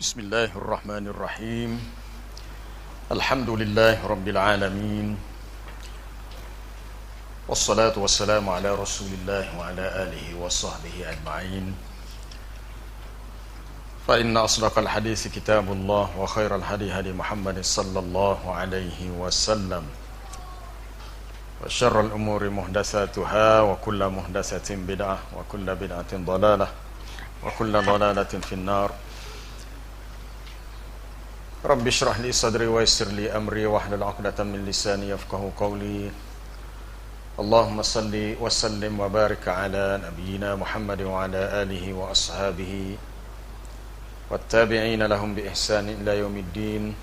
Bismillahirrahmanirrahim. Alhamdulillahi rabbil alamin. Wassalatu wassalamu ala Rasulillah wa ala alihi wa sahbihi ajma'in. Fa inna asdaqal hadits kitabullah wa khairal hadi hadi Muhammad sallallahu alaihi wasallam. Wa syarrul umuri muhdatsatuha wa kullu muhdatsatin bid'ah wa kullu bid'atin dhalalah wa kullu dhalalatin finnar. Rabbi syrah li sadri wa yassir li amri wahlul 'uqdatam min lisani yafqahu qawli. Allahumma salli wa sallim wa barik ala nabiyyina Muhammad wa ala alihi wa ashabihi wattabi'ina lahum bi ihsan ila yaumiddin.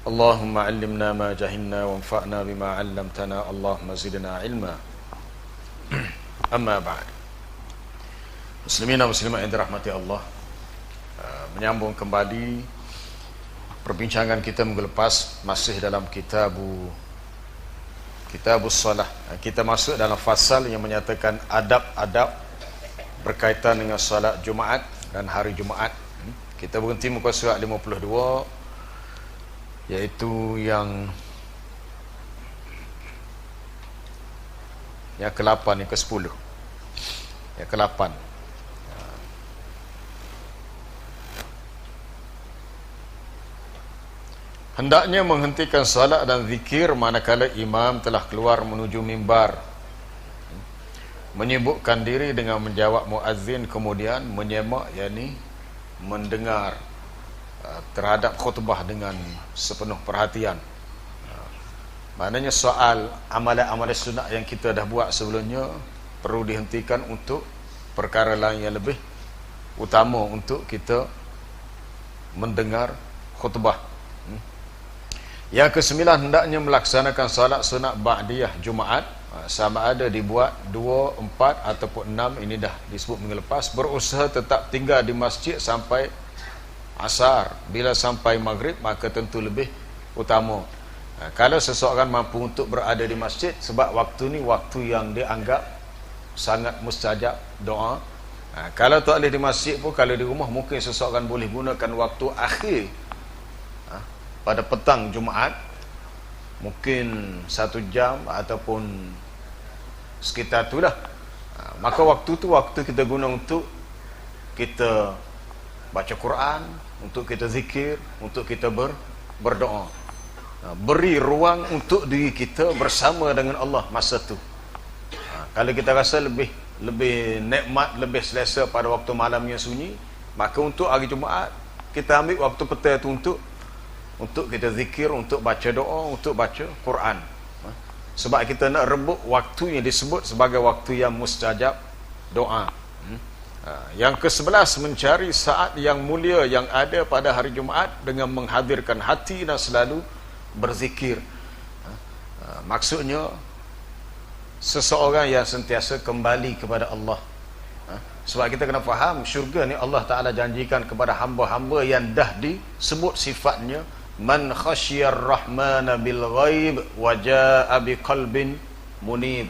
Allahumma 'allimna ma jahilna wanfa'na bima 'allamtana. Allahumma zidna ilma. Amma ba'd. Muslimin dan muslimat yang dirahmati Allah, menyambung kembali perbincangan kita minggu lepas, masih dalam kitabus salah. Kita masuk dalam fasal yang menyatakan adab-adab berkaitan dengan salat Jumaat dan hari Jumaat. Kita berhenti muka surat 52, iaitu yang ke-8, yang ke-10, yang ke-8. Hendaknya menghentikan salat dan zikir manakala imam telah keluar menuju mimbar, menyibukkan diri dengan menjawab muazzin, kemudian menyemak, yakni mendengar terhadap khutbah dengan sepenuh perhatian. Maknanya soal amalan-amalan sunat yang kita dah buat sebelumnya perlu dihentikan untuk perkara lain yang lebih utama, untuk kita mendengar khutbah. Yang ke-9, hendaknya melaksanakan salat sunat ba'diyah Jumaat, sama ada dibuat 2, 4 ataupun 6. Ini dah disebut minggu lepas. Berusaha tetap tinggal di masjid sampai asar. Bila sampai maghrib, maka tentu lebih utama. Kalau seseorang mampu untuk berada di masjid, sebab waktu ni waktu yang dianggap sangat mustajab doa. Kalau tak boleh di masjid pun, kalau di rumah mungkin seseorang boleh gunakan waktu akhir pada petang Jumaat, mungkin 1 jam ataupun sekitar itulah. Maka waktu tu waktu kita guna untuk kita baca Quran, untuk kita zikir, untuk kita berdoa. Beri ruang untuk diri kita bersama dengan Allah masa tu. Kalau kita rasa lebih nikmat, lebih selesa pada waktu malam yang sunyi, maka untuk hari Jumaat kita ambil waktu petang itu untuk kita zikir, untuk baca doa, untuk baca Quran. Sebab kita nak rebut waktu yang disebut sebagai waktu yang mustajab doa. Yang ke-11, mencari saat yang mulia yang ada pada hari Jumaat dengan menghadirkan hati dan selalu berzikir. Maksudnya seseorang yang sentiasa kembali kepada Allah. Sebab kita kena faham, syurga ni Allah Ta'ala janjikan kepada hamba-hamba yang dah disebut sifatnya, man khasyiyar rahmana bil ghaib wa jaa biqalbin munib.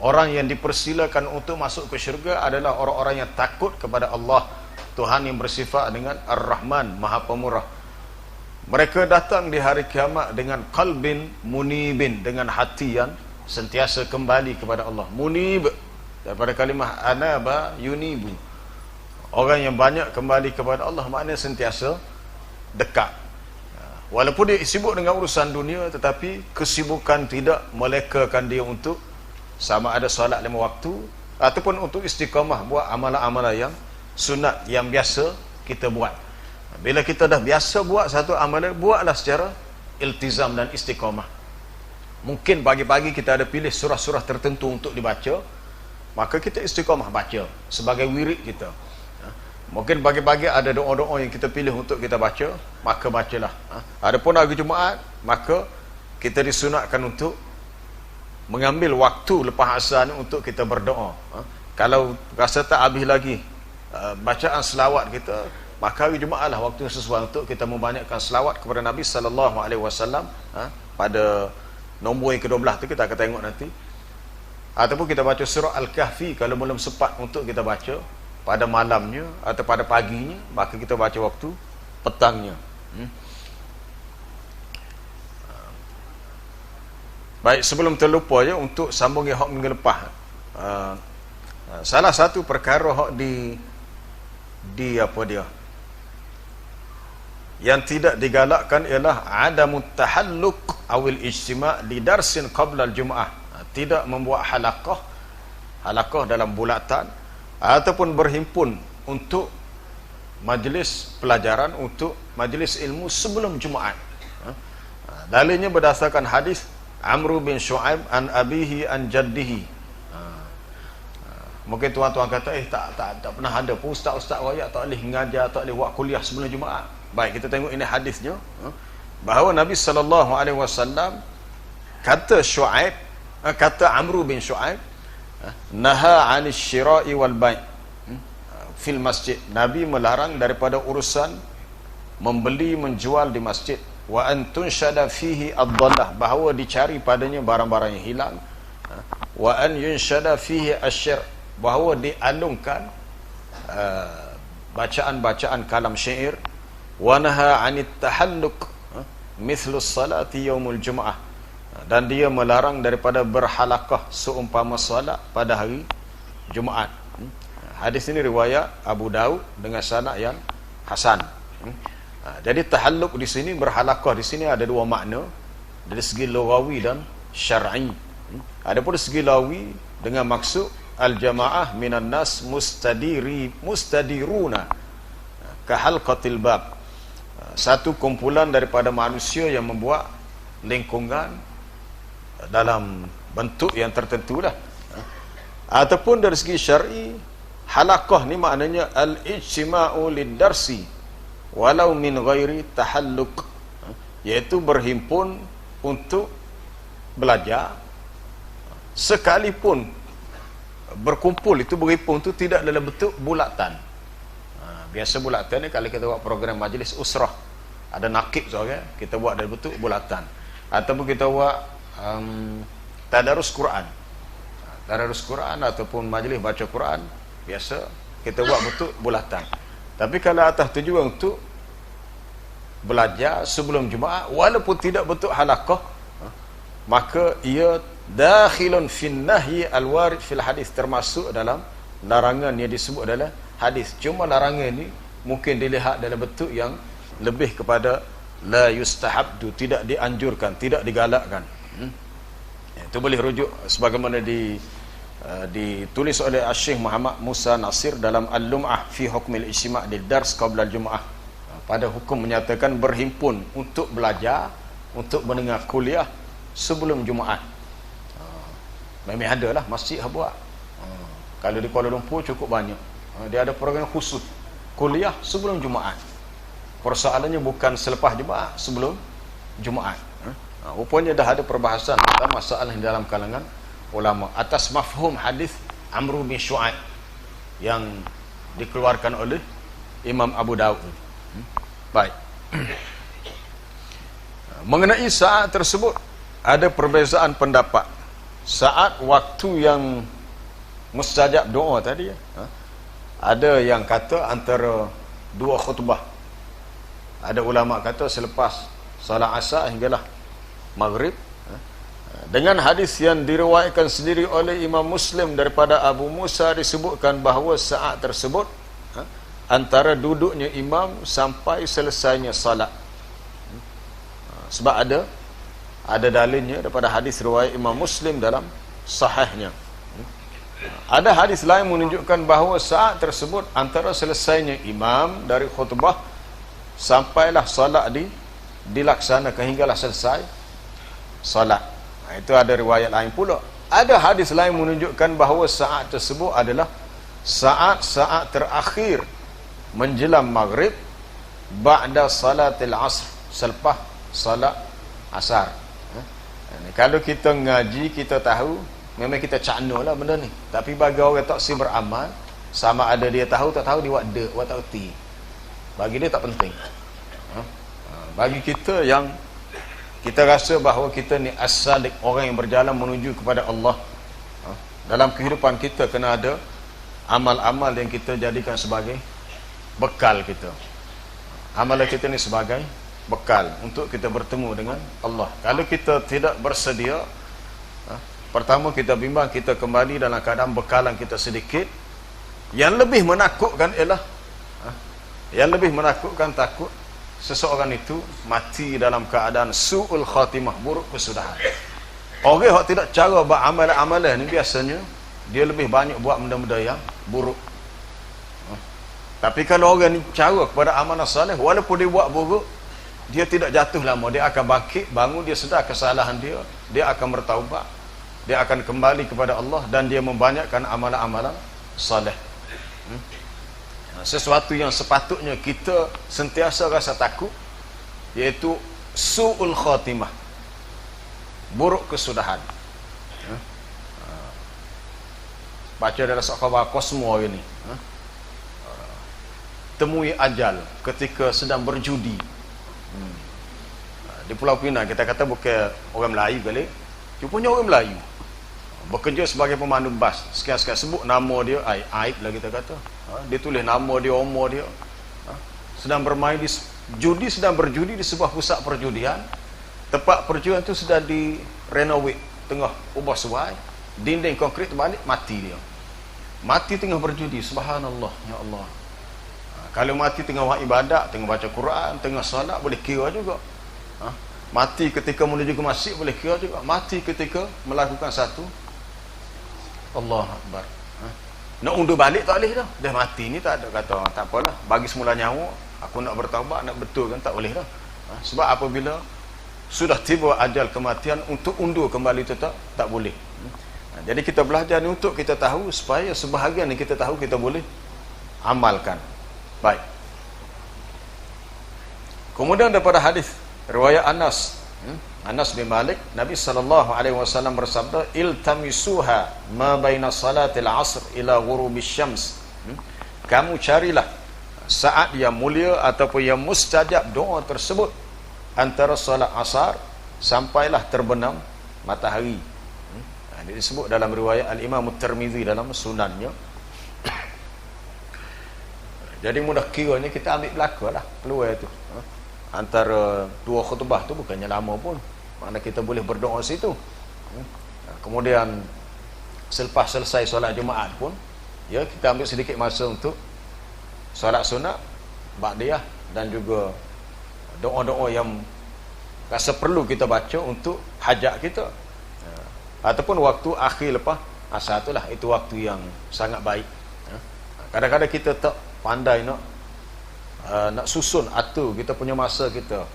Orang yang dipersilakan untuk masuk ke syurga adalah orang-orang yang takut kepada Allah, Tuhan yang bersifat dengan Ar-Rahman, Maha Pemurah. Mereka datang di hari kiamat dengan qalbin munibin, dengan hati yang sentiasa kembali kepada Allah. Munib daripada kalimah anaba yunibu, orang yang banyak kembali kepada Allah, maknanya sentiasa dekat. Walaupun dia sibuk dengan urusan dunia, tetapi kesibukan tidak melekakan dia untuk sama ada solat 5 waktu ataupun untuk istiqamah buat amalan-amalan yang sunat yang biasa kita buat. Bila kita dah biasa buat satu amalan, buatlah secara iltizam dan istiqamah. Mungkin pagi-pagi kita ada pilih surah-surah tertentu untuk dibaca, maka kita istiqamah baca sebagai wirid kita. Mungkin pagi-pagi ada doa-doa yang kita pilih untuk kita baca, maka bacalah. Adapun hari Jumaat, maka kita disunatkan untuk mengambil waktu lepas asar untuk kita berdoa. Kalau rasa tak habis lagi bacaan selawat kita, maka hari Jumaat lah waktu yang sesuai untuk kita membanyakkan selawat kepada Nabi SAW. Pada nombor yang ke-12 tu kita akan tengok nanti. Ataupun kita baca surah Al-Kahfi kalau belum sempat untuk kita baca pada malamnya atau pada paginya, maka kita baca waktu petangnya. Baik, sebelum terlupa ya, untuk sambung hak minggu lepas, salah satu perkara hak di apa dia yang tidak digalakkan ialah adamut tahalluk awil ijtima' li darsin qabla al-jum'ah. Tidak membuat halaqah dalam bulatan ataupun berhimpun untuk majlis pelajaran, untuk majlis ilmu sebelum Jumaat. Dalilnya berdasarkan hadis Amr bin Shu'aib an abihi an jaddihi. Mungkin tuan-tuan kata tak pernah ada pun ustaz-ustaz wayak tak boleh mengajar, tak boleh buat kuliah sebelum Jumaat. Baik, kita tengok ini hadisnya, bahawa Nabi SAW kata Shu'aib, kata Amr bin Shu'aib, naha 'anil syira'i wal bai' fil masjid. Nabi melarang daripada urusan membeli menjual di masjid. Wa an tunshada fihi ad-dhallah, bahawa dicari padanya barang-barang yang hilang. Wa an yunshada fihi asy-syir', bahawa dialungkan bacaan-bacaan kalam syair. Wa naha 'anit tahalluk mithlu salati yaumul jum'ah, dan dia melarang daripada berhalaqah seumpama solat pada hari Jumaat. Hadis ini riwayat Abu Daud dengan sanad yang hasan. Jadi tahalluk di sini, berhalaqah di sini ada dua makna, dari segi lughawi dan syar'i. Adapun dari segi lughawi dengan maksud al-jamaah minan nas mustadiruna ka halqatil bab, satu kumpulan daripada manusia yang membuat lingkungan dalam bentuk yang tertentu lah. Ataupun dari segi syar'i, halaqah ni maknanya al-ijtima'u lid-darsi walau min ghairi tahalluk, iaitu berhimpun untuk belajar sekalipun berkumpul itu, berhimpun itu tidak dalam bentuk bulatan. Biasa bulatan ni kalau kita buat program majlis usrah, ada nakib soalnya, kita buat dalam bentuk bulatan. Ataupun kita buat tadarus Quran, ataupun majlis baca Quran, biasa kita buat bentuk bulatan. Tapi kalau atas tujuan untuk belajar sebelum Jumaat walaupun tidak bentuk halaqah, maka ia dakhilun fin nahyi al-warid fil hadis, termasuk dalam larangan yang disebut dalam hadis. Cuma larangan ni mungkin dilihat dalam bentuk yang lebih kepada la yustahabdu, tidak dianjurkan, tidak digalakkan. Itu boleh rujuk sebagaimana ditulis oleh Syekh Muhammad Musa Nasir dalam Al-Lum'ah fi hukmil ijtima' di dars qabla al-jum'ah, pada hukum menyatakan berhimpun untuk belajar, untuk mendengar kuliah sebelum Jumaat. Memang ada lah masjid yang buat. Kalau di Kuala Lumpur cukup banyak, dia ada program khusus kuliah sebelum Jumaat. Persoalannya bukan selepas Jumaat, sebelum Jumaat. Rupanya dah ada perbahasan tentang masalah dalam kalangan ulama atas mafhum hadis Amr bin Shu'aib yang dikeluarkan oleh Imam Abu Daud. Baik. Mengenai saat tersebut ada perbezaan pendapat. Saat waktu yang mustajab doa tadi, ada yang kata antara dua khutbah. Ada ulama kata selepas salat asar hinggalah maghrib. Dengan hadis yang diriwayatkan sendiri oleh Imam Muslim daripada Abu Musa disebutkan bahawa saat tersebut antara duduknya imam sampai selesainya salat. Sebab ada dalilnya daripada hadis riwayat Imam Muslim dalam sahihnya. Ada hadis lain menunjukkan bahawa saat tersebut antara selesainya imam dari khutbah sampailah salat dilaksanakan hinggalah selesai salat. Itu ada riwayat lain pula. Ada hadis lain menunjukkan bahawa saat tersebut adalah saat-saat terakhir menjelang maghrib ba'da salatil asr, selepas salat asar. Kalau kita ngaji, kita tahu, memang kita cakna lah benda ni. Tapi bagi orang tak si beramal, sama ada dia tahu tak tahu, dia buat tak erti, bagi dia tak penting. Bagi kita yang kita rasa bahawa kita ni as-sadiq, orang yang berjalan menuju kepada Allah, dalam kehidupan kita kena ada amal-amal yang kita jadikan sebagai bekal kita. Amalan kita ni sebagai bekal untuk kita bertemu dengan Allah. Kalau kita tidak bersedia, pertama kita bimbang kita kembali dalam keadaan bekalan kita sedikit. Yang lebih menakutkan ialah takut seseorang itu mati dalam keadaan su'ul khatimah, buruk kesudahan. Orang yang tidak cara buat amalan-amalan ni biasanya dia lebih banyak buat benda-benda yang buruk. Tapi kalau orang ni cara kepada amalan soleh, walaupun dia buat buruk, dia tidak jatuh lama, dia akan bangkit, bangun, dia sedar kesalahan dia, dia akan bertaubat, dia akan kembali kepada Allah dan dia membanyakkan amalan-amalan soleh. Sesuatu yang sepatutnya kita sentiasa rasa takut, iaitu su'ul khatimah, buruk kesudahan. Baca dalam khabar Kosmo hari ni, temui ajal ketika sedang berjudi. Di Pulau Pinang kita kata bukan orang Melayu kali, rupanya orang Melayu bekerja sebagai pemandu bas. Sekian-sekian sebut nama dia, aib lah kita kata. Dia tulis nama dia, umur dia. Sedang bermain di judi, sedang berjudi di sebuah pusat perjudian. Tempat perjudian tu sudah direnovate, tengah ubah suai, dinding konkrit terbalik, mati dia. Mati tengah berjudi, subhanallah, ya Allah. Kalau mati tengah buat ibadat, tengah baca Quran, tengah solat, boleh kira juga. Mati ketika menuju ke masjid, boleh kira juga. Mati ketika melakukan satu, Allah Akbar. Nak undur balik tak boleh dah. Dah mati ni tak ada kata, tak apalah, bagi semula nyawa, aku nak bertaubat, nak betul kan, tak boleh dah. Sebab apabila sudah tiba ajal kematian, untuk undur kembali itu tak boleh. Jadi kita belajar ni untuk kita tahu, supaya sebahagian yang kita tahu kita boleh amalkan. Baik. Kemudian daripada hadis riwayat Anas bin Malik, Nabi SAW bersabda, iltamisuha ma baina salatil asr ila ghurubis syams. Kamu carilah saat yang mulia ataupun yang mustajab doa tersebut antara salat asar sampailah terbenam matahari. Ini disebut dalam riwayat Al-Imam At-Tirmizi dalam sunannya. Jadi mudah kiranya kita ambil belaka lah peluang itu. Antara dua khutbah tu bukannya lama pun, mana kita boleh berdoa situ. Kemudian selepas selesai solat Jumaat pun, ya, kita ambil sedikit masa untuk solat sunat, ba'diyah, dan juga doa-doa yang rasa perlu kita baca untuk hajat kita. Ataupun waktu akhir lepas asar itulah, itu waktu yang sangat baik. Kadang-kadang kita tak pandai nak susun atur kita punya masa kita.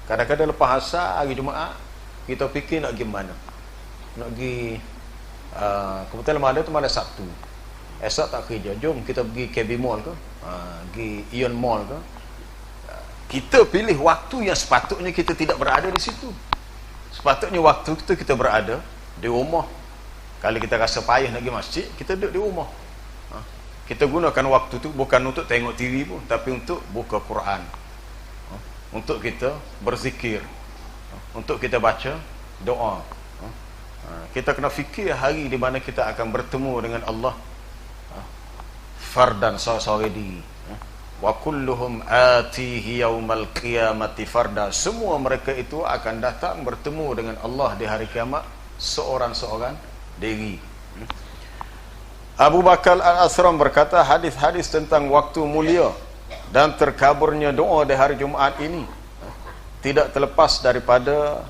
Kadang-kadang lepas asar hari Jumaat kita fikir nak pergi mana, nak pergi kebetulan malam tu malam Sabtu, esok tak kerja, jom kita pergi KB Mall ke, pergi Ion Mall ke. Kita pilih waktu yang sepatutnya kita tidak berada di situ. Sepatutnya waktu kita berada di rumah. Kalau kita rasa payah nak pergi masjid, kita duduk di rumah. Kita gunakan waktu tu bukan untuk tengok TV pun, tapi untuk buka Quran, untuk kita berzikir, untuk kita baca doa. Kita kena fikir hari di mana kita akan bertemu dengan Allah fardan, seorang diri. Wa kulluhum atihi yaumal qiyamati farda. Semua mereka itu akan datang bertemu dengan Allah di hari kiamat seorang-seorang diri. Abu Bakar Al-Asram berkata, hadis-hadis tentang waktu mulia dan terkaburnya doa di hari Jumaat ini tidak terlepas daripada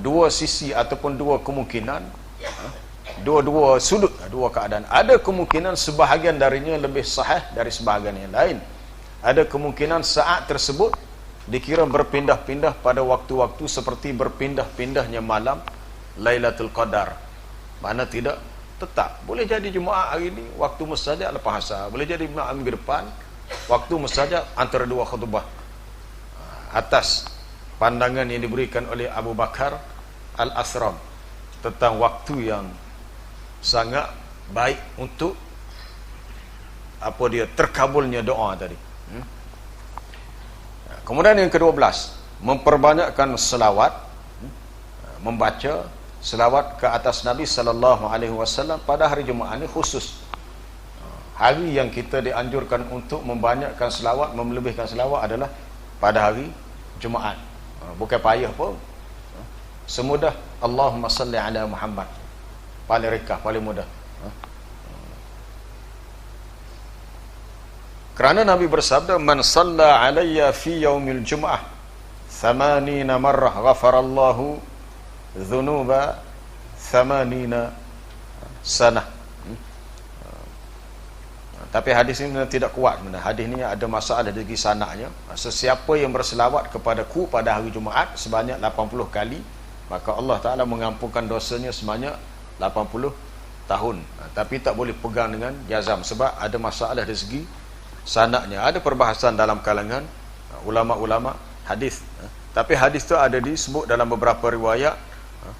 dua sisi ataupun dua kemungkinan, dua sudut, dua keadaan. Ada kemungkinan sebahagian darinya lebih sahih dari sebahagian yang lain. Ada kemungkinan saat tersebut dikira berpindah-pindah pada waktu-waktu seperti berpindah-pindahnya malam Lailatul Qadar. Mana tidak tetap. Boleh jadi Jumaat hari ini waktu mustajab lepas asar, boleh jadi Jumaat minggu depan waktu mustajab antara dua khutbah. Atas pandangan yang diberikan oleh Abu Bakar Al-Asram tentang waktu yang sangat baik untuk terkabulnya doa tadi. Kemudian yang ke-12, memperbanyakkan selawat, membaca selawat ke atas Nabi sallallahu alaihi wasallam pada hari Jumaat ini khusus. Hari yang kita dianjurkan untuk membanyakkan selawat, melebihkan selawat adalah pada hari Jumaat. Bukan payah pun. Semudah Allahumma salli ala Muhammad. Paling rekah, paling mudah. Kerana Nabi bersabda, man salla alayya fi yaumil jum'ah 80 marrah ghafarallahu dhunuba 80 sanah. Tapi hadis ini tidak kuat. Hadis ini ada masalah dari segi sanadnya. Sesiapa yang berselawat kepadaku pada hari Jumaat sebanyak 80 kali, maka Allah Ta'ala mengampunkan dosanya sebanyak 80 tahun. Tapi tak boleh pegang dengan jazam sebab ada masalah dari segi sanadnya. Ada perbahasan dalam kalangan ulama-ulama hadis. Tapi hadis itu ada disebut dalam beberapa riwayat,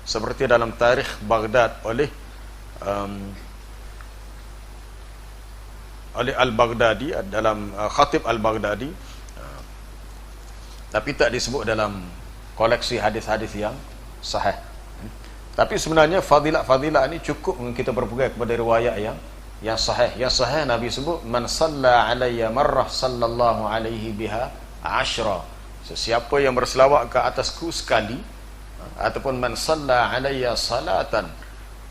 seperti dalam Tarikh Baghdad oleh Al-Baghdadi, dalam Khatib Al-Baghdadi, tapi tak disebut dalam koleksi hadis-hadis yang sahih. Tapi sebenarnya fadilah ini cukup kita berpegang kepada riwayat yang sahih. Yang sahih Nabi sebut, man salla alayya marrah sallallahu alaihi biha ashra. Sesiapa yang berselawat ke atasku sekali, ataupun man salla alayya salatan,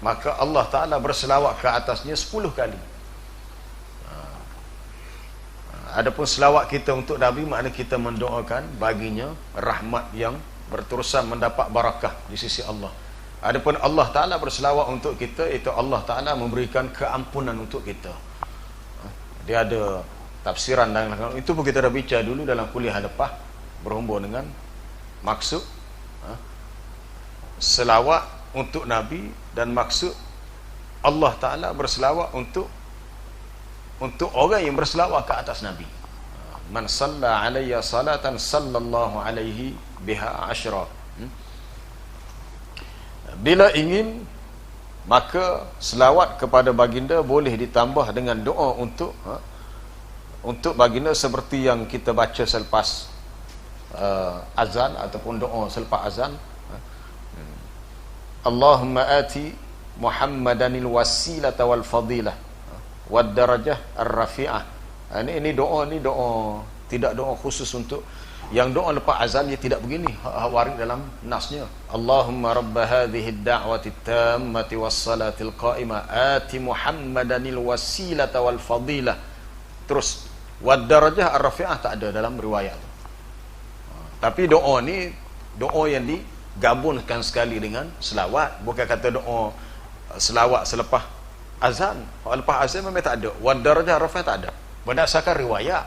maka Allah Ta'ala berselawat ke atasnya 10 kali. Adapun selawat kita untuk Nabi, makna kita mendoakan baginya rahmat yang berterusan, mendapat barakah di sisi Allah. Adapun Allah Ta'ala berselawat untuk kita, itu Allah Ta'ala memberikan keampunan untuk kita. Dia ada tafsiran dan itu pun kita dah bincang dulu dalam kuliah lepas, berhubung dengan maksud selawat untuk Nabi dan maksud Allah Ta'ala berselawat untuk orang yang berselawat ke atas Nabi. Man salla alayya salatan sallallahu alaihi biha ashra. Bila ingin, maka selawat kepada baginda boleh ditambah dengan doa untuk baginda seperti yang kita baca selepas azan ataupun doa selepas azan. Allahumma ati Muhammadanil wasilata wal fadilah wad darajah ar-rafi'ah. Ini doa tidak doa khusus untuk yang doa lepas azan, dia tidak begini warid dalam nasnya. Allahumma rabb hadhihi ad-da'wati at-tammati was-salatil qa'imah ati Muhammadanil wasilata wal fadilah. Terus wad darajah ar-rafi'ah tak ada dalam riwayat tu. Tapi doa ni doa yang digabungkan sekali dengan selawat, bukan kata doa selawat selepas azan. Lepas azan memang tak ada. Wad darajah ar-rafi'ah tak ada berdasarkan riwayat.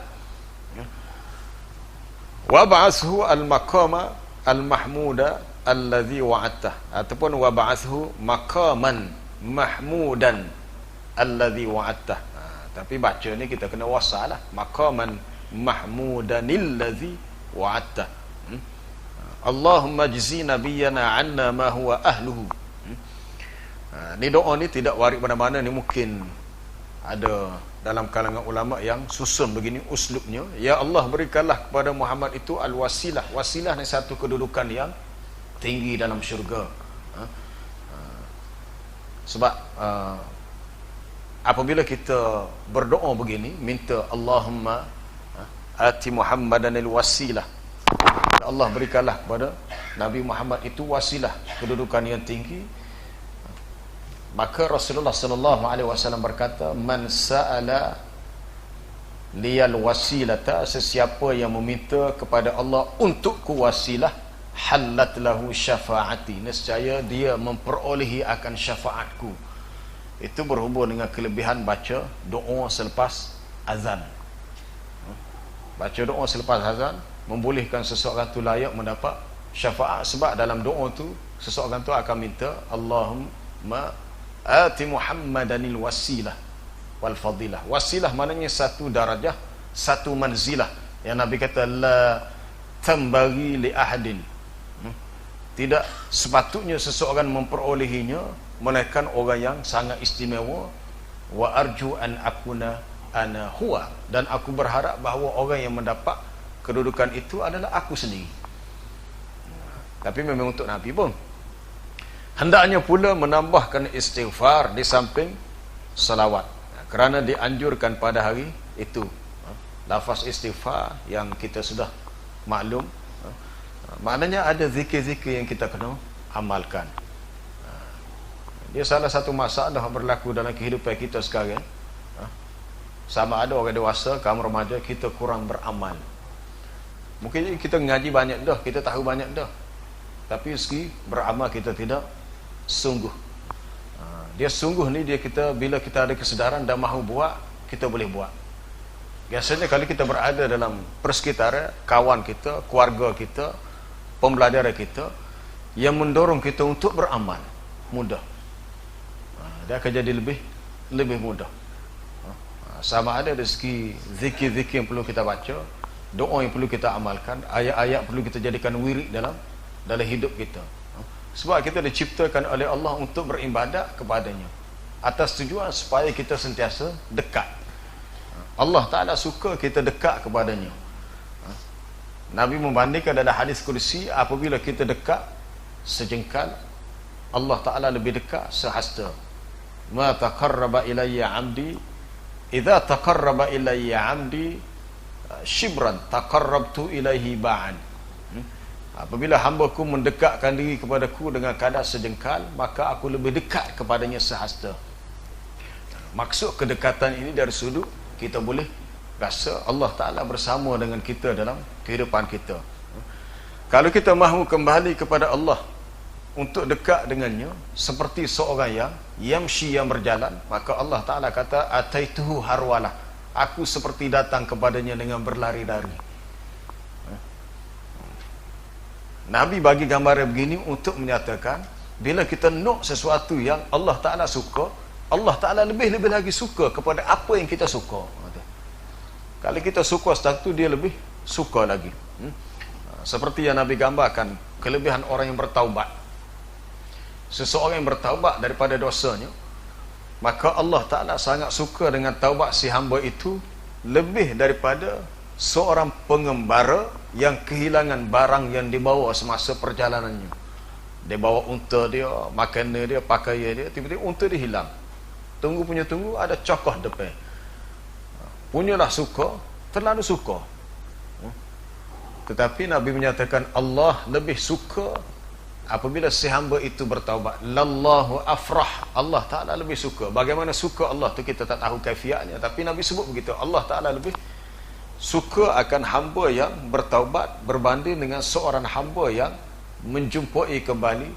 Wa ba'athu al-maqama al-mahmuda alladhi wa'adtah, ataupun wa ba'athu maqaman mahmudan alladhi wa'adtah. Tapi baca ni kita kena wasal lah, maqaman mahmudanil ladzi wa'adtah. Allahumma jzi nabiyyana 'anna ma huwa ahluhu. Ni doa ni tidak warid mana-mana, ni mungkin ada dalam kalangan ulama yang susun begini uslubnya. Ya Allah, berikanlah kepada Muhammad itu al-wasilah. Wasilah ni satu kedudukan yang tinggi dalam syurga. Sebab apabila kita berdoa begini, minta Allahumma ati Muhammadanil wasilah, Allah berikanlah kepada Nabi Muhammad itu wasilah, kedudukan yang tinggi. Maka Rasulullah sallallahu alaihi wasallam berkata, man sa'ala liyal wasilata, sesiapa yang meminta kepada Allah untukku wasilah, halat lahu syafaati, nescaya dia memperolehi akan syafaatku. Itu berhubung dengan kelebihan baca doa selepas azan. Baca doa selepas azan membolehkan seseorang tu layak mendapat syafaat, sebab dalam doa tu seseorang tu akan minta Allahumma ati Muhammadanil wasilah wal fadilah. Wasilah maknanya satu darajah, satu manzilah yang Nabi kata la tambagi li ahadin, tidak sepatutnya seseorang memperolehinya melainkan orang yang sangat istimewa. Wa arju an akuna ana huwa, dan aku berharap bahawa orang yang mendapat kedudukan itu adalah aku sendiri. Tapi memang untuk Nabi pun Hendaknya pula menambahkan istighfar di samping salawat, kerana dianjurkan pada hari itu. Lafaz istighfar yang kita sudah maklum, maknanya ada zikir-zikir yang kita kena amalkan. Dia salah satu masalah berlaku dalam kehidupan kita sekarang. Sama ada orang dewasa, kaum remaja, kita kurang beramal. Mungkin kita ngaji banyak dah, kita tahu banyak dah, tapi segi beramal kita tidak sungguh. Dia sungguh ni dia kita, bila kita ada kesedaran dan mahu buat, kita boleh buat. Biasanya kalau kita berada dalam persekitaran kawan kita, keluarga kita, pembelajaran kita yang mendorong kita untuk beramal, mudah. Dia akan jadi lebih mudah. Sama ada dari segi zikir-zikir yang perlu kita baca, doa yang perlu kita amalkan, ayat-ayat perlu kita jadikan wirid dalam hidup kita. Sebab kita diciptakan oleh Allah untuk beribadat kepadanya, atas tujuan supaya kita sentiasa dekat. Allah Ta'ala suka kita dekat kepadanya. Nabi membandingkan dalam hadis kursi, apabila kita dekat sejengkal, Allah Ta'ala lebih dekat sehasta. Ma taqarraba ilayya 'abdi idza taqarraba ilayya 'abdi shibran taqarrabtu ilaihi ba'an. Apabila hamba-Ku mendekatkan diri kepadaku dengan kadar sejengkal, maka aku lebih dekat kepadanya sehasta. Maksud kedekatan ini dari sudut kita boleh rasa Allah Ta'ala bersama dengan kita dalam kehidupan kita. Kalau kita mahu kembali kepada Allah untuk dekat dengannya seperti seorang yang yamshi, yang berjalan, maka Allah Ta'ala kata ataituhu harwalah, aku seperti datang kepadanya dengan berlari-lari. Nabi bagi gambaran begini untuk menyatakan, bila kita nak sesuatu yang Allah Ta'ala suka, Allah Ta'ala lebih-lebih lagi suka kepada apa yang kita suka. Kalau kita suka sesuatu, dia lebih suka lagi. Seperti yang Nabi gambarkan, kelebihan orang yang bertaubat. Seseorang yang bertaubat daripada dosanya, maka Allah Ta'ala sangat suka dengan taubat si hamba itu, lebih daripada seorang pengembara yang kehilangan barang yang dibawa semasa perjalanannya. Dia bawa unta dia, makanan dia, pakaian dia, tiba-tiba unta dia hilang. Tunggu ada cokoh depan. Punyalah suka, terlalu suka. Tetapi Nabi menyatakan Allah lebih suka apabila si hamba itu bertaubat. Lallahu afrah, Allah Ta'ala lebih suka. Bagaimana suka Allah tu kita tak tahu kaifiatnya, tapi Nabi sebut begitu. Allah Ta'ala lebih suka akan hamba yang bertaubat berbanding dengan seorang hamba yang menjumpai kembali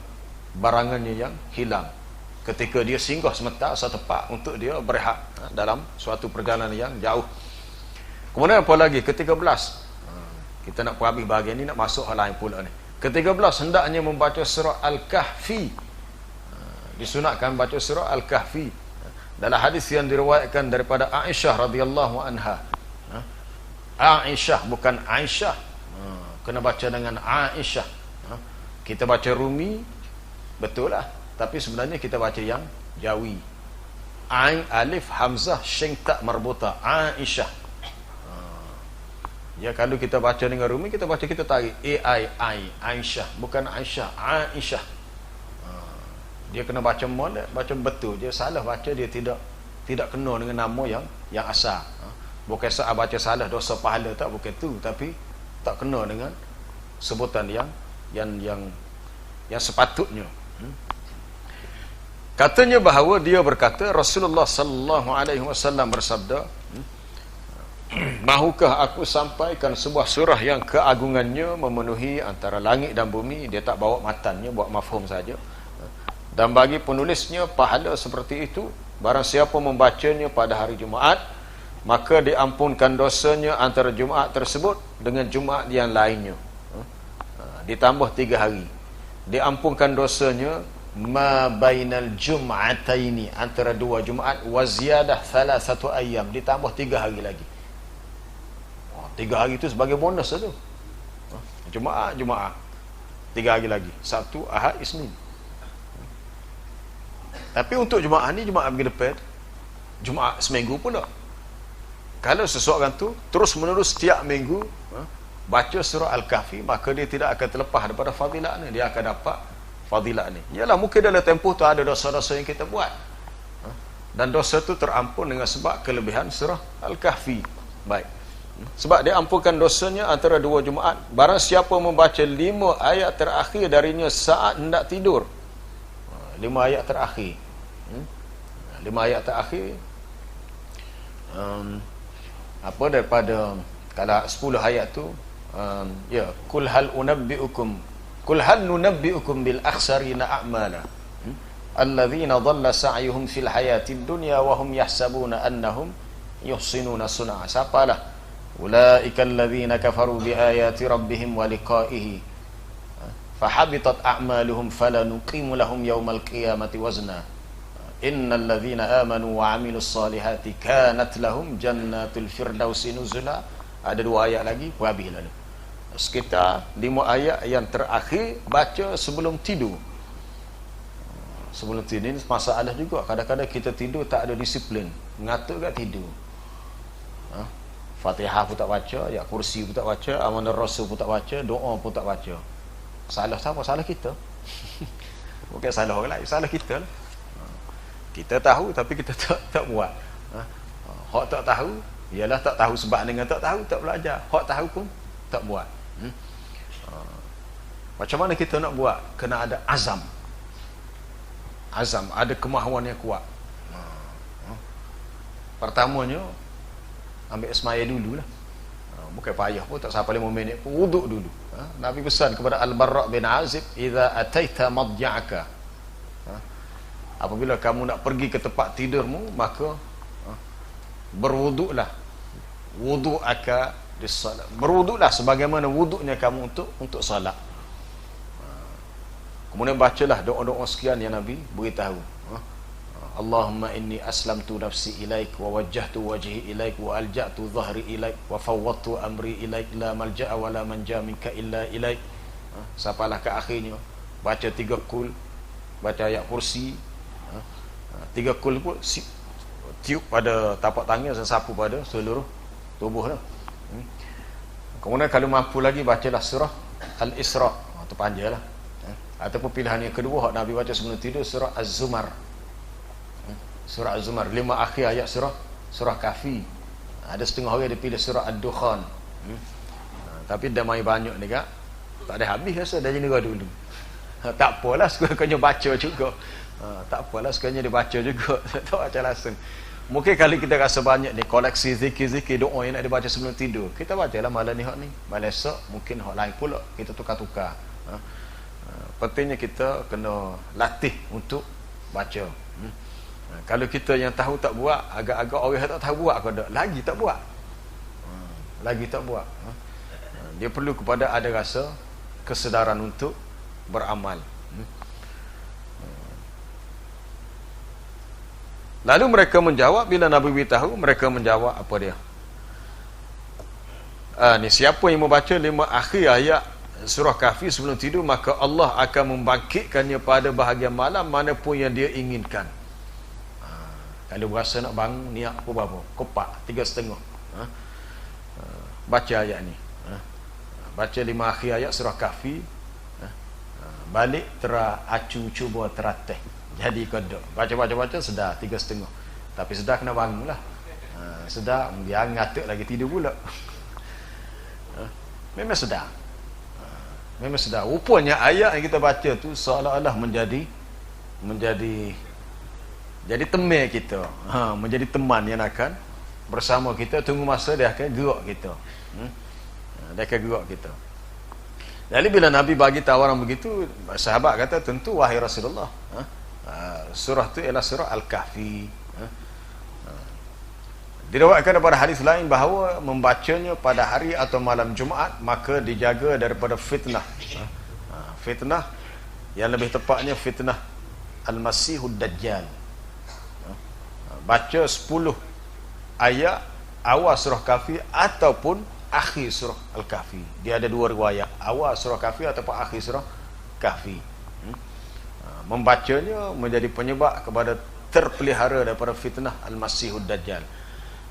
barangannya yang hilang ketika dia singgah sementara satu tempat untuk dia berehat dalam suatu perjalanan yang jauh. Kemudian apa lagi? Ke-13, kita nak habis bahagian ni, nak masuk hal lain pula ni. Ke-13, hendaknya membaca surah Al-Kahfi. Disunatkan baca surah Al-Kahfi. Dalam hadis yang diriwayatkan daripada Aisyah radhiyallahu anha, Aisyah bukan Aisyah, kena baca dengan Aisyah. Kita baca Rumi, betul lah, tapi sebenarnya kita baca yang Jawi. Ain, alif, hamzah, shin, ta marbuta, Aisyah. Ya, kalau kita baca dengan Rumi, kita baca, kita tarik Aisyah, bukan Aisyah, Aisyah. Dia kena baca molek, baca betul. Dia salah baca, dia tidak kena dengan nama yang asal. Bukan saat baca salah dosa pahala, tak, bukan tu, tapi tak kena dengan sebutan yang sepatutnya. Katanya bahawa dia berkata, Rasulullah sallallahu alaihi wasallam bersabda, mahukah aku sampaikan sebuah surah yang keagungannya memenuhi antara langit dan bumi? Dia tak bawa matannya, buat mafhum saja. Dan bagi penulisnya pahala seperti itu, barang siapa membacanya pada hari Jumaat, maka diampunkan dosanya antara Jumaat tersebut dengan Jumaat yang lainnya, ditambah 3 hari. Diampunkan dosanya ma bainal jum'ataini, antara 2 Jumaat, wa ziyadah 3 ayyam, ditambah 3 hari lagi. 3 hari itu sebagai bonus tu. Jumaat 3 hari lagi, Sabtu, Ahad, Isnin. Tapi untuk Jumaat ni, Jumaat minggu depan, Jumaat seminggu pula. Kalau seseorang tu terus menerus setiap minggu baca surah Al-Kahfi, maka dia tidak akan terlepas daripada fadilatnya. Dia akan dapat fadilat ni. Yalah, mungkin dalam tempoh tu ada dosa-dosa yang kita buat. Dan dosa tu terampun dengan sebab kelebihan surah Al-Kahfi. Baik. Sebab dia ampunkan dosanya antara 2 Jumaat. Barang siapa membaca 5 ayat terakhir darinya saat hendak tidur. 5 ayat terakhir. 5 ayat terakhir. Apa daripada kalau 10 ayat tu, ya, kul hal nunabbiukum bil akhsarina a'mala alladzina dhalla sa'yuhum fil hayatid dunya wa hum yahsabuna annahum yuhsinuna sun'a. Siapalah? Ulaika alladzina kafaru bi ayati rabbihim wa liqa'ihi fahabitat a'maluhum falanuqimu lahum yawmal qiyamati wazna innal ladzina amanu wa 'amilus solihati kanat lahum jannatul firdausi nuzula. Ada 2 ayat lagi, habislah. Sekitar 5 ayat yang terakhir baca sebelum tidur. Sebelum tidur ni masalah juga. Kadang-kadang kita tidur tak ada disiplin, ngantuk kat tidur. Fatihah pun tak baca, ayat kursi pun tak baca, amanah rasul pun tak baca, doa pun tak baca. Salah siapa? Salah kita. Bukan salah orang lain, salah kita lah. Kita tahu tapi kita tak buat. Hak tak tahu ialah tak tahu, sebab dengan tak tahu tak belajar. Hak tahu pun tak buat. Macam mana kita nak buat? Kena ada azam. Azam, ada kemahuan yang kuat. Pertamanya ambil semaya dululah. Bukan payah pun, tak sampai 5 minit pun, wuduk dulu. Nabi pesan kepada Al-Barra' bin Azib, "Idza ataita madja'aka." Apabila kamu nak pergi ke tempat tidurmu, maka berwuduklah. Wudu'aka lis-salat. Berwuduklah sebagaimana wuduknya kamu untuk salat. Kemudian bacalah doa-doa sekian yang Nabi beritahu. Allahumma inni aslamtu nafsi ilaik wa wajjahtu wajhi ilaik wa alja'tu dhahri ilaik wa fawwadtu amri ilaik la malja'a wa la manja minka illa ilaik. Sampailah ke akhirnya. Baca 3 kul, baca ayat kursi. 3 kul pun tiup pada tapak tangan dan sapu pada seluruh tubuh. Kemudian kalau mampu lagi bacalah surah Al-Isra. Itu panjanglah. Ataupun pilihan yang kedua hak Nabi baca sebelum tidur, surah Az-Zumar. Surah Az-Zumar, 5 akhir ayat surah Kahfi. Ada setengah orang dia pilih surah Ad-Dukhan. Tapi dah main banyak ni kak, tak ada habis rasa dah jenera dulu. Tak apalah sekiranya baca juga. Tak apalah sekiranya dia baca juga. Tak baca langsung. Mungkin kali kita rasa banyak ni koleksi zikir-zikir doa yang nak dibaca sebelum tidur, kita bacalah malam ni hak ni, malam esok mungkin hak lain pula, kita tukar-tukar. Pentingnya kita kena latih untuk baca. Kalau kita yang tahu tak buat, agak-agak orang tak tahu buat kau lagi tak buat. Lagi tak buat. Dia perlu kepada ada rasa kesedaran untuk beramal. Lalu mereka menjawab, bila Nabi beritahu, mereka menjawab apa dia? Ni siapa yang membaca 5 akhir ayat surah Kahfi sebelum tidur, maka Allah akan membangkitkannya pada bahagian malam manapun yang dia inginkan. Kalau berasa nak bangun, niat apa berapa? Kopak 3,5. Baca ayat ni. Baca 5 akhir ayat surah Kahfi. Balik teracu cuba teratih. Jadi kodok. Baca sedar 3,5. Tapi sedar kena bangun lah. Sedar dia ngatuk lagi tidur pula. Memang sedar. Memang sedar. Rupanya ayat yang kita baca tu seolah-olah menjadi teman kita. Menjadi teman yang akan bersama kita, tunggu masa dia akan gerak kita. Dia akan gerak kita. Jadi bila Nabi bagi tawaran begitu, sahabat kata, tentu wahai Rasulullah, surah tu ialah surah Al-Kahfi. Diriwayatkan daripada hadis lain bahawa membacanya pada hari atau malam Jumaat maka dijaga daripada fitnah. Fitnah yang lebih tepatnya fitnah Al-Masihud Dajjal. Baca 10 ayat awal surah Kahfi ataupun akhir surah Al-Kahfi. Dia ada 2 riwayat, awal surah Kahfi ataupun akhir surah Kahfi. Membacanya menjadi penyebab kepada terpelihara daripada fitnah Al-Masihud Dajjal.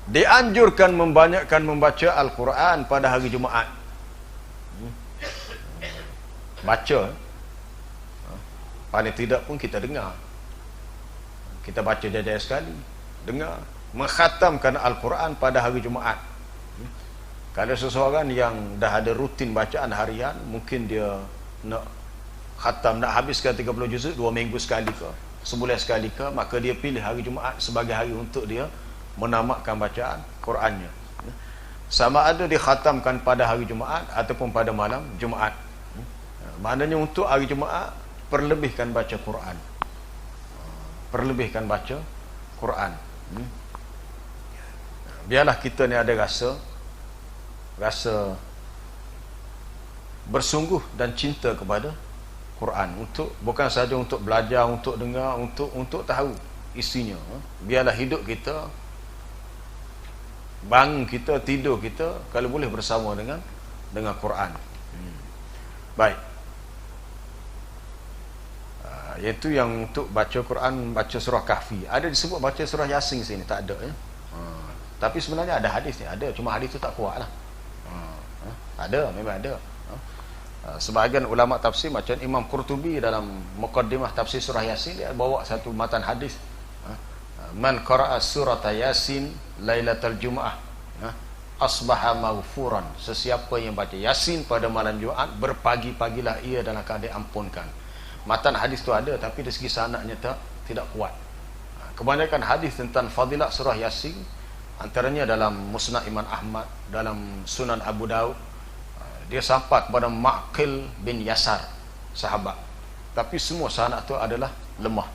Dianjurkan membanyakkan membaca Al-Quran pada hari Jumaat. Baca paling tidak pun kita dengar, kita baca jajah sekali, dengar. Mengkhatamkan Al-Quran pada hari Jumaat. Kalau seseorang yang dah ada rutin bacaan harian, mungkin dia nak khatam, nak habiskan 30 juzuk 2 minggu sekali ke, sebulan sekali ke, maka dia pilih hari Jumaat sebagai hari untuk dia menamatkan bacaan Qurannya. Sama ada dia khatamkan pada hari Jumaat ataupun pada malam Jumaat. Maknanya untuk hari Jumaat perlebihkan baca Quran. Perlebihkan baca Quran. Biarlah kita ni ada rasa bersungguh dan cinta kepada Quran, untuk bukan saja untuk belajar, untuk dengar, untuk tahu isinya. Biarlah hidup kita, bangun kita, tidur kita, kalau boleh bersama dengan Quran. Baik. Iaitu yang untuk baca Quran, baca surah Kahfi. Ada disebut baca surah Yasin sini, tak ada ya. Tapi sebenarnya ada hadis ni, ada, cuma hadis tu tak kuat lah. Ada, memang ada. Sebahagian ulama tafsir macam Imam Qurtubi dalam Muqaddimah tafsir surah Yasin, dia bawa satu matan hadis. Man qara'a surata Yasin lailatal Jum'ah asbaha maghfuran. Sesiapa yang baca Yasin pada malam Jumaat, berpagi-pagilah ia dalam keadaan diampunkan. Matan hadis tu ada, tapi dari segi sanadnya tidak kuat. Kebanyakan hadis tentang fadilat surah Yasin, antaranya dalam Musnad Imam Ahmad, dalam Sunan Abu Daud, dia sampai kepada Ma'qil bin Yasar, sahabat. Tapi semua sanad tu adalah lemah.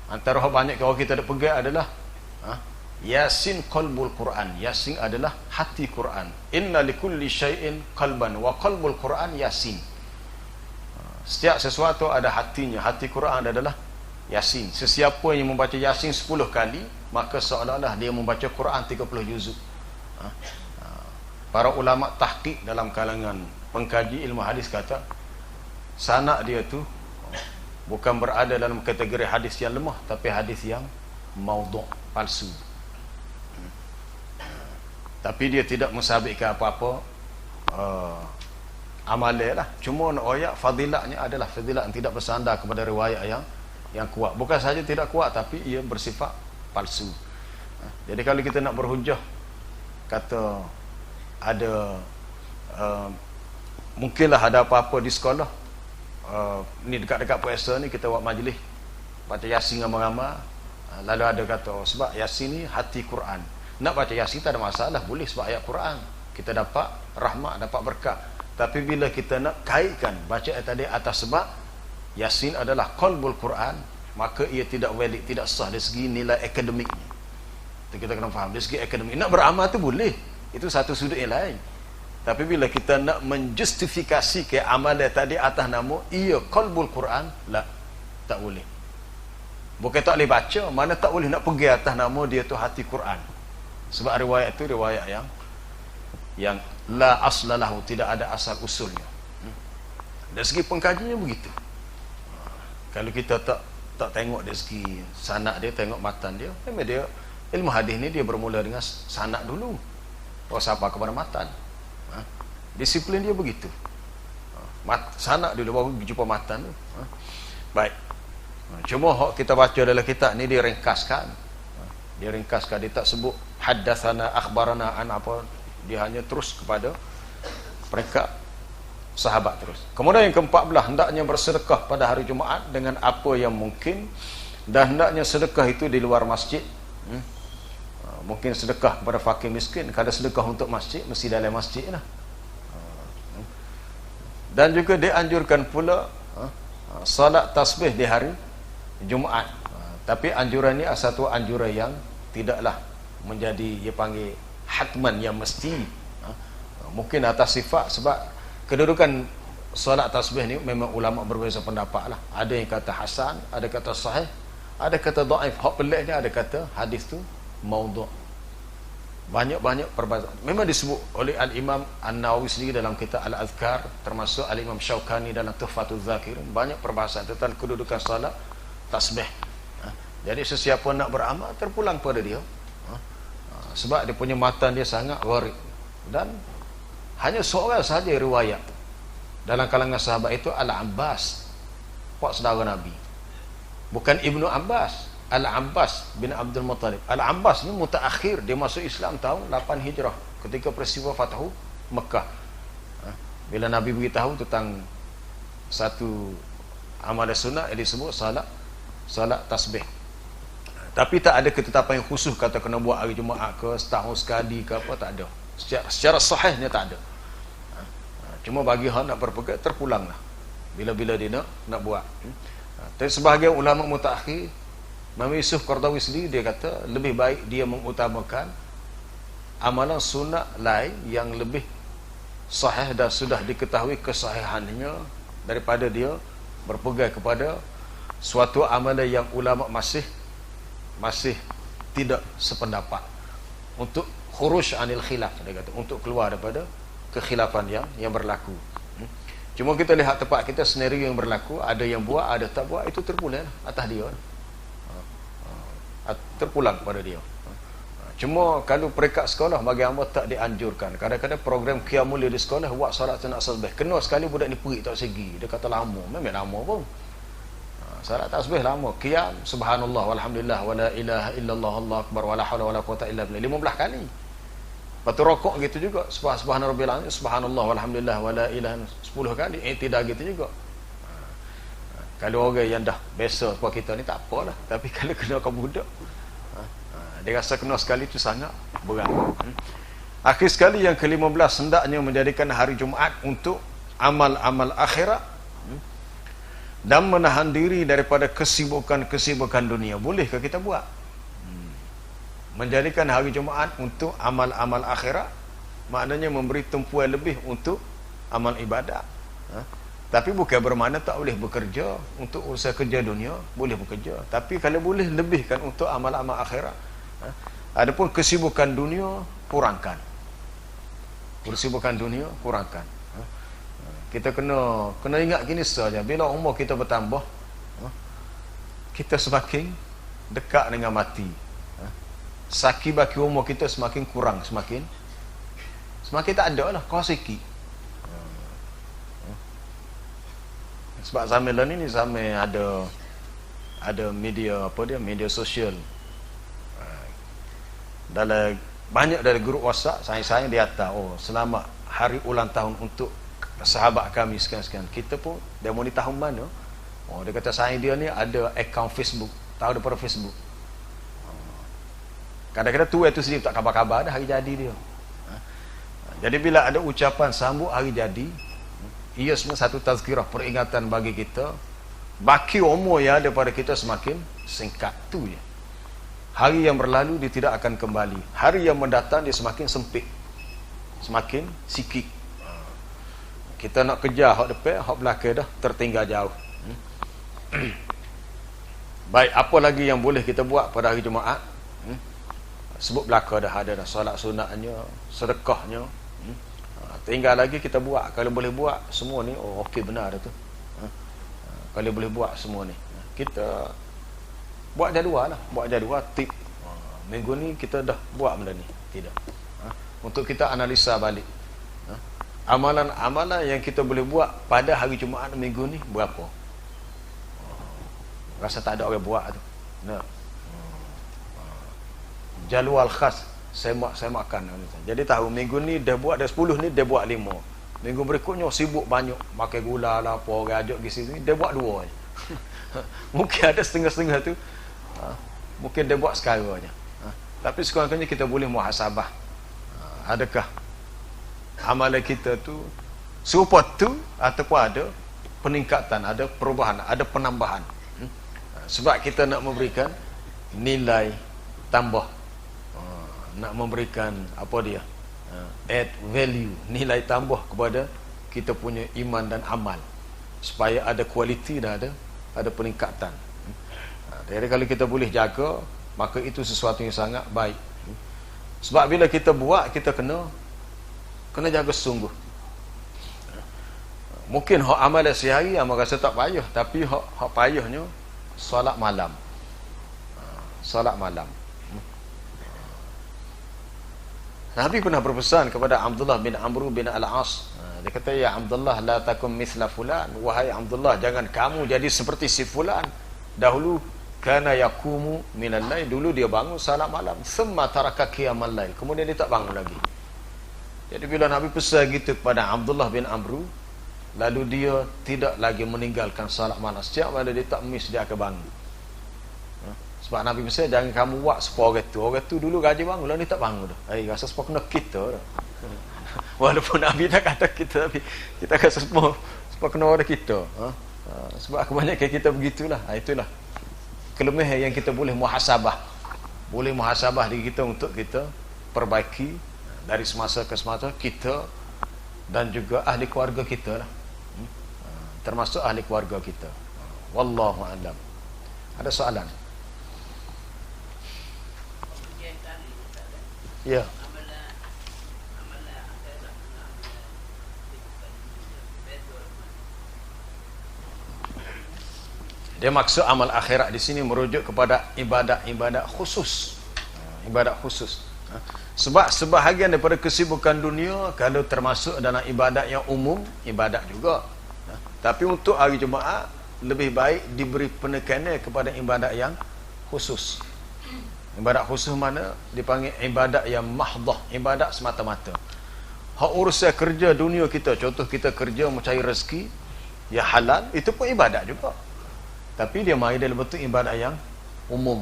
Antara banyak kalau kita ada pegang adalah Yasin qalbul Quran. Yasin adalah hati Quran. Inna likulli syai'in qalban wa qalbul Quran Yasin. Setiap sesuatu ada hatinya. Hati Quran adalah Yasin. Sesiapa yang membaca Yasin 10 kali, maka seolah-olah dia membaca Quran 30 juzuk. Para ulama tahqiq dalam kalangan pengkaji ilmu hadis kata, sanad dia tu bukan berada dalam kategori hadis yang lemah, tapi hadis yang maudhu', palsu. Tapi dia tidak mensabitkan apa-apa amalan lah. Cuma nak royak fadilatnya adalah fadilat yang tidak bersandar kepada riwayat yang kuat. Bukan saja tidak kuat, tapi ia bersifat palsu. Jadi kalau kita nak berhujah, kata ada mungkinlah ada apa-apa di sekolah, ni dekat-dekat puasa ni kita buat majlis baca Yasin ramai-ramai, lalu ada kata sebab Yasin ni hati Quran. Nak baca Yasin tak ada masalah, boleh sebab ayat Quran kita dapat rahmat, dapat berkat. Tapi bila kita nak kaitkan baca ayat tadi atas sebab Yasin adalah qalbul Quran, maka ia tidak valid, tidak sah dari segi nilai akademiknya. Itu kita kena faham, dari segi akademik nak beramal tu boleh, itu satu sudut yang lain. Tapi bila kita nak menjustifikasi ke amalan tadi atas nama ia qalbul Quran, la, tak boleh. Bukan tak boleh baca, mana tak boleh nak pergi atas nama dia tu hati Quran. Sebab riwayat tu riwayat yang la aslalahu, tidak ada asal usulnya. Dari segi pengkajiannya begitu. Kalau kita tak tengok dari segi sanad dia, tengok matan dia, memang dia ilmu hadis ni dia bermula dengan sanad dulu, baru sampai kepada matan. Disiplin dia begitu. Sanad dulu baru jumpa matan tu. Baik. Cuma hak kita baca dalam kitab ni dia ringkaskan. Dia tak sebut haddatsana akhbarana an apa, dia hanya terus kepada peringkat sahabat terus. Kemudian yang ke-14, hendaknya bersedekah pada hari Jumaat dengan apa yang mungkin, dan hendaknya sedekah itu di luar masjid. Mungkin sedekah kepada fakir miskin, kalau sedekah untuk masjid mesti dalam masjid lah. Dan juga dianjurkan pula salat tasbih di hari Jumaat. Tapi anjuran ni satu anjuran yang tidaklah menjadi, dia panggil hatman, yang mesti. Mungkin atas sifat, sebab kedudukan solat tasbih ni memang ulama berbeza pendapat lah. Ada yang kata hasan, ada kata sahih, ada kata dhaif. Hak peliknya ada kata hadis tu maudhu'. Banyak-banyak perbezaan. Memang disebut oleh Al-Imam An-Nawawi sendiri dalam kitab Al-Azkar, termasuk Al-Imam Syaukani dalam Tuhfatul Zakirin. Banyak perbahasan tentang kedudukan solat tasbih. Jadi sesiapa nak beramal terpulang pada dia, sebab dia punya matan dia sangat warid. Dan hanya seorang sahaja riwayat dalam kalangan sahabat itu, Al-Abbas pak saudara Nabi. Bukan Ibnu Abbas, Al-Abbas bin Abdul Muttalib. Al-Abbas ni mutaakhir, dia masuk Islam tahun 8 Hijrah ketika peristiwa Fathu Mekah. Bila Nabi beritahu tentang satu amalan sunnah yang disebut salat tasbih. Tapi tak ada ketetapan yang khusus kata kena buat hari Jumaat ke, setahun sekali ke apa, tak ada. Secara sahihnya tak ada. Cuma bagi hang nak berpegang terpulanglah bila-bila dia nak buat. Tapi sebahagian ulama mutaakhir, Imam Yusuf Qardawi sendiri dia kata lebih baik dia mengutamakan amalan sunat lain yang lebih sahih dan sudah diketahui kesahihannya daripada dia berpegang kepada suatu amalan yang ulama masih tidak sependapat, untuk khuruj anil khilaf, dia kata, untuk keluar daripada kekhilafan yang berlaku. Cuma kita lihat tempat kita sendiri yang berlaku, ada yang buat, ada tak buat, itu terpulang atas dia, terpulang kepada dia. Cuma kalau peringkat sekolah bagi hamba tak dianjurkan. Kadang-kadang program qiyamul lail di sekolah buat solat sunat tasbih. Kena sekali budak ni perik tak segi. Dia kata lama, memang lama pun. Solat tasbih lama. Qiyam subhanallah walhamdulillah wala ilaha illallah Allahu akbar wala haula wala quwata illa billah 15 kali. Lepas tu rokok gitu juga, subhanarabbil azim, subhanallah walhamdulillah wala ilaha 10 kali. Tidak gitu juga. Kalau orang yang dah biasa seperti kita ni tak apalah, tapi kalau kena kau budak, dia rasa kena sekali itu sangat berat. Akhir sekali yang ke-15, hendaknya menjadikan hari Jumaat untuk amal-amal akhirat dan menahan diri daripada kesibukan-kesibukan dunia. Bolehkah kita buat? Menjadikan hari Jumaat untuk amal-amal akhirat maknanya memberi tumpuan lebih untuk amal ibadat. Tapi bukan bermakna tak boleh bekerja untuk urusan kerja dunia, boleh bekerja. Tapi kalau boleh lebihkan untuk amal-amal akhirat. Adapun kesibukan dunia kurangkan. Kesibukan dunia kurangkan. Kita kena ingat gini saja, bila umur kita bertambah, kita semakin dekat dengan mati. Saki baki umur kita semakin kurang, semakin tak ada lah, kau sikit. Sebab zaman ni zaman ada media media sosial. Dalam banyak dari grup WhatsApp saya dia kata, selamat hari ulang tahun untuk sahabat kami sekian-sekian. Kita pun dia mau di tahun mana? Dia kata saya dia ni ada akaun Facebook, tahu daripada Facebook. Kadang-kadang tu itu sendiri tak khabar-khabar dah hari jadi dia. Jadi bila ada ucapan sambut hari jadi, ia semua satu tazkirah, peringatan bagi kita. Baki umur yang ada pada kita semakin singkat, tu je. Hari yang berlalu dia tidak akan kembali. Hari yang mendatang dia semakin sempit, semakin sikit. Kita nak kejar hak depan, hak belakang dah tertinggal jauh. Baik, apa lagi yang boleh kita buat pada hari Jumaat? Sebut belakang dah ada dah, solat sunatnya, sedekahnya. Tinggal lagi kita buat. Kalau boleh buat semua ni, okey, benar dah tu. Kalau boleh buat semua ni, kita buat jadual lah, buat jadual tip. Minggu ni kita dah buat benda ni, tidak. Untuk kita analisa balik, amalan-amalan yang kita boleh buat pada hari Jumaat minggu ni berapa? Rasa tak ada orang buat tu. Nah, jadual khas saya makan. Jadi tahu minggu ni dia buat, dia 10 ni dia buat 5. Minggu berikutnya sibuk banyak, makan gula lah apa, orang ajak pergi sini, dia buat 2 je. Mungkin ada setengah-setengah tu, mungkin dia buat sekarang je. Tapi sekurang-kurangnya kita boleh muhasabah. Adakah amalan kita tu serupa tu ataupun ada peningkatan, ada perubahan, ada penambahan. Sebab kita nak memberikan nilai tambah, nak memberikan apa dia, add value, nilai tambah kepada kita punya iman dan amal, supaya ada kualiti dan ada peningkatan. Jadi kalau kita boleh jaga, maka itu sesuatu yang sangat baik. Sebab bila kita buat, kita kena jaga sungguh. Mungkin hak amalan sehari amal rasa tak payah, tapi hak payahnya solat malam. Solat malam. Nabi pernah berpesan kepada Abdullah bin Amr bin Al-As, Dia kata, ya Abdullah, la takum mithla fulan. Wahai Abdullah, jangan kamu jadi seperti si fulan. Dahulu kana yakumu minal lail, dulu dia bangun salat malam, thumma taraka qiyamal lail, kemudian dia tak bangun lagi. Jadi bila Nabi pesan gitu kepada Abdullah bin Amru, lalu dia tidak lagi meninggalkan salat malam. Setiap mana dia tak miss, dia akan bangun. Sebab Nabi pesan, jangan kamu buat supaya orang tu dulu gaji bangun, lalu dia tak bangun dah. Rasa supaya kena kita dah. Walaupun Nabi tak kata kita, tapi kita rasa supaya kena orang kita. Sebab kebanyakan kita begitulah. Itulah kelemahan yang kita boleh muhasabah. Boleh muhasabah diri kita untuk kita perbaiki dari semasa ke semasa kita dan juga ahli keluarga kita lah. Termasuk ahli keluarga kita. Wallahu a'lam. Ada soalan? Ya. Dia maksud amal akhirat di sini merujuk kepada ibadat-ibadat khusus. Ibadat khusus. Sebab sebahagian daripada kesibukan dunia kalau termasuk dalam ibadat yang umum, ibadat juga. Tapi untuk hari Jumaat lebih baik diberi penekanan kepada ibadat yang khusus. Ibadat khusus mana? Dipanggil ibadat yang mahdah, ibadat semata-mata. Hak urusan kerja dunia kita, contoh kita kerja mencari rezeki yang halal, itu pun ibadat juga. Tapi dia mari dalam bentuk ibadat yang umum.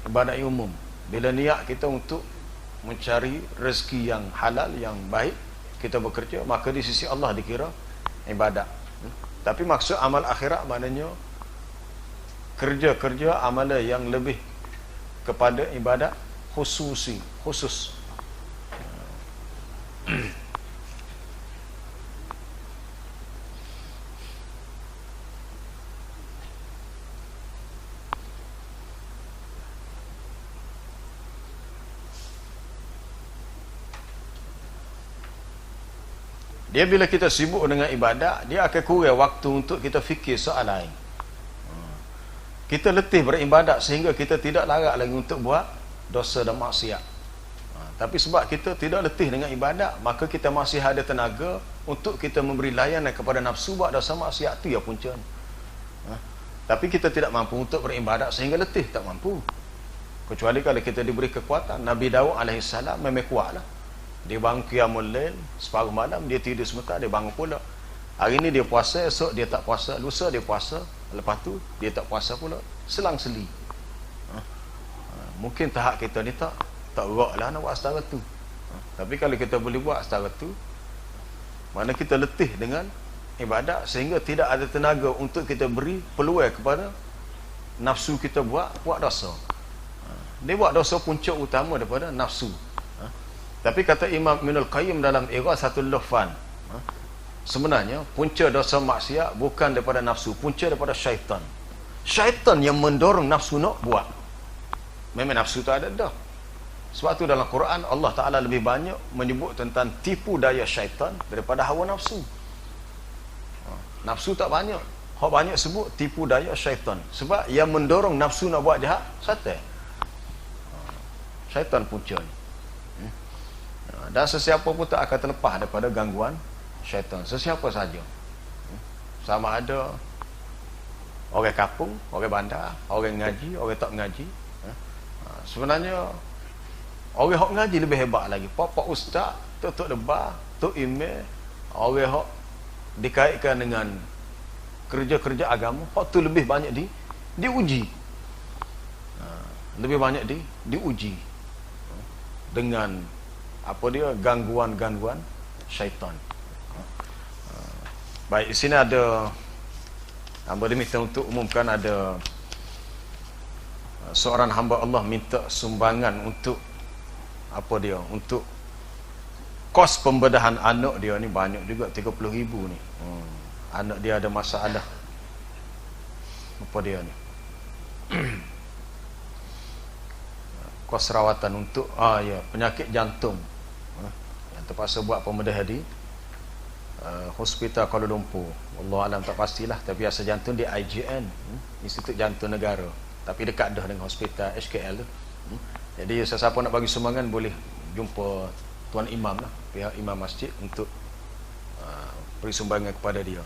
Ibadat yang umum. Bila niat kita untuk mencari rezeki yang halal, yang baik, kita bekerja, maka di sisi Allah dikira ibadat. Tapi maksud amal akhirat maknanya kerja-kerja amalan yang lebih kepada ibadat khusus. Dia bila kita sibuk dengan ibadat, dia akan kurang waktu untuk kita fikir soal lain. Kita letih beribadat sehingga kita tidak larat lagi untuk buat dosa dan maksiat. Tapi sebab kita tidak letih dengan ibadat, maka kita masih ada tenaga untuk kita memberi layanan kepada nafsu buat dosa maksiat. Itu ya punca. Tapi kita tidak mampu untuk beribadat sehingga letih, tak mampu. Kecuali kalau kita diberi kekuatan. Nabi Daud AS memang kuatlah. Dia bangun qiyamul lail separuh malam, dia tidur sebentar, dia bangun pula. Hari ni dia puasa, esok dia tak puasa, lusa dia puasa, lepas tu dia tak puasa pula. Selang-seli. Mungkin tahap kita ni tak gerak lah nak buat setara tu. Tapi kalau kita boleh buat setara tu, mana kita letih dengan ibadat sehingga tidak ada tenaga untuk kita beri peluang kepada nafsu kita buat dosa. Dia buat dosa punca utama daripada nafsu. Tapi kata Imam Ibnul Qayyim dalam Ighathatul Lahfan, sebenarnya punca dosa maksiat bukan daripada nafsu, punca daripada syaitan. Syaitan yang mendorong nafsu nak buat. Memang nafsu tak ada dah. Sebab tu dalam Quran Allah Ta'ala lebih banyak menyebut tentang tipu daya syaitan daripada hawa nafsu. Nafsu tak banyak. Hak banyak sebut tipu daya syaitan. Sebab yang mendorong nafsu nak buat jahat, syaitan. Syaitan puncanya. Dan sesiapa pun tak akan terlepas daripada gangguan syaitan. Sesiapa saja. Sama ada orang kampung, orang bandar, orang ngaji, orang tak ngaji. Sebenarnya orang hok ngaji lebih hebat lagi. Pak ustaz, tok lebar, tok imam, orang hok dikaitkan dengan kerja-kerja agama, hok tu lebih banyak diuji. Lebih banyak diuji dengan apa dia gangguan-gangguan syaitan. Baik, di sini ada hamba diminta untuk umumkan ada seorang hamba Allah minta sumbangan untuk apa dia, untuk kos pembedahan anak dia ni banyak juga, 30,000 ni. Anak dia ada masalah apa dia ni. Kos rawatan untuk penyakit jantung. Yang terpaksa buat pembedahan di Hospital Kuala Lumpur. Allah alam tak pastilah, tapi asal jantung di IJN, Institut Jantung Negara, tapi dekat dah dengan hospital HKL tu. Jadi sesiapa nak bagi sumbangan boleh jumpa Tuan Imam lah, pihak Imam Masjid untuk beri sumbangan kepada dia.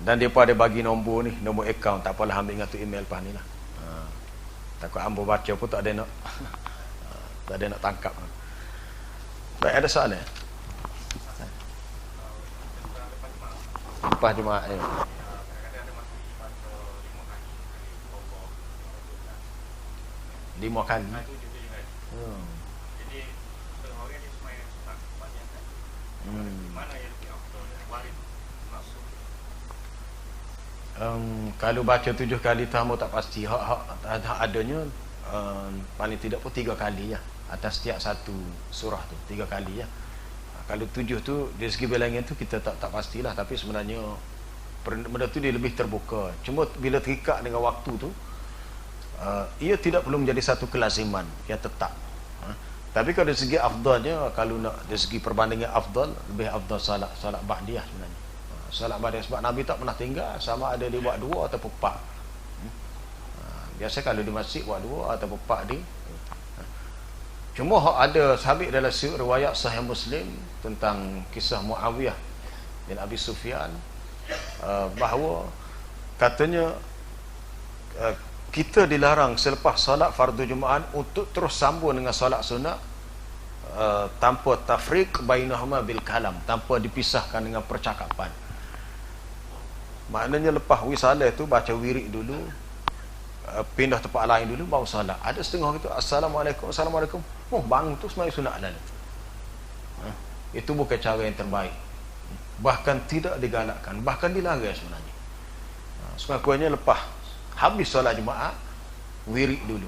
Dan dia pun ada bagi nombor ni, nombor akaun. Tak apalah, ambil dengan tu email lepas ni lah. Takut ambo baca pun tak ada nak tak ada nak tangkap. Baik, ada soalan? Lepas Jumaat ni. Lima kali. Kalau baca 7 kali tamu tak pasti. Hak adanya paling tidak pun 3 kali ya. Atas setiap satu surah tu 3 kali ya. Kalau 7 tu dari segi bilangan tu kita tak pastilah, tapi sebenarnya benda tu dia lebih terbuka. Cuma bila terikat dengan waktu tu, ia tidak perlu menjadi satu kelaziman yang tetap. Tapi kalau dari segi afdalnya, kalau nak dari segi perbandingan afdal, lebih afdal salat ba'diyah sebenarnya. Salat ba'diyah sebab Nabi tak pernah tinggal, sama ada dia buat 2 ataupun 4. Biasa kalau di masjid buat 2 ataupun 4 di. Cuma ada sabit dalam riwayat Sahih Muslim tentang kisah Muawiyah bin Abi Sufyan, bahawa katanya kita dilarang selepas solat fardu Jumaat untuk terus sambung dengan solat sunat tanpa tafriq bainahuma bil kalam, tanpa dipisahkan dengan percakapan. Maknanya lepas wisalah tu baca wirid dulu, pindah tempat lain dulu baru solat. Ada setengah gitu, assalamualaikum, assalamualaikum, bangun tu sembahyang sunat dah. Itu bukan cara yang terbaik, bahkan tidak digalakkan, bahkan dilarang sebenarnya. Sekurang-kurangnya lepas habis solat Jumaat, wirid dulu.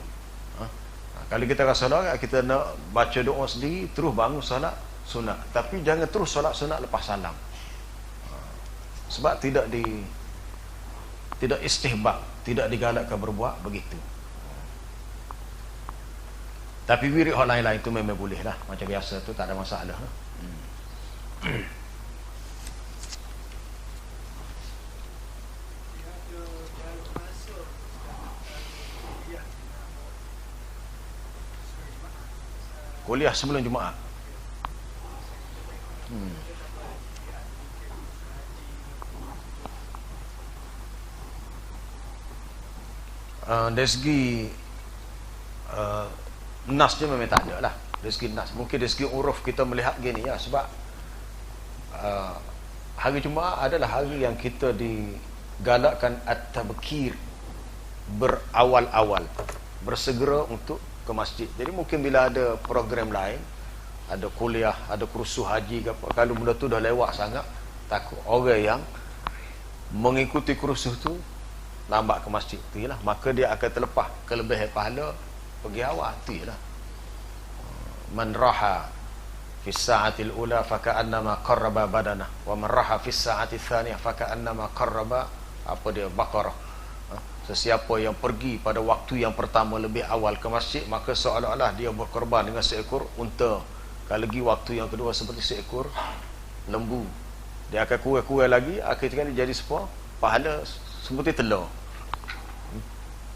Kalau kita rasa solat, kita nak baca doa sendiri, terus bangun solat sunat. Tapi jangan terus solat sunat lepas salam. Sebab tidak istihbab, tidak digalakkan berbuat begitu. Tapi wirid hal lain-lain itu memang boleh lah, macam biasa tu, tak ada masalah. Kuliah sebelum Jumaat. Dari segi nasnya memang tak ada lah. Dari segi nas, mungkin dari segi uruf kita melihat gini ya, sebab hari Jumaat adalah hari yang kita digalakkan at-tabkir, berawal-awal, bersegera untuk ke masjid. Jadi mungkin bila ada program lain, ada kuliah, ada kursus haji ke apa, kalau benda tu dah lewat sangat, takut orang yang mengikuti kursus tu lambat ke masjid tu lah, maka dia akan terlepas kelebihan pahala pergi awal tu lah. Man raha fi sa'atil ula faka'annama qarraba badanah, wa man raha fi sa'atil thaniyah faka'annama qarraba apa dia, Baqarah. Sesiapa yang pergi pada waktu yang pertama lebih awal ke masjid, maka seolah-olah dia berkorban dengan seekor unta. Kalau lagi waktu yang kedua seperti seekor lembu. Dia akan kurang-kurang lagi, akhirnya dia jadi sebuah pahala seperti telur.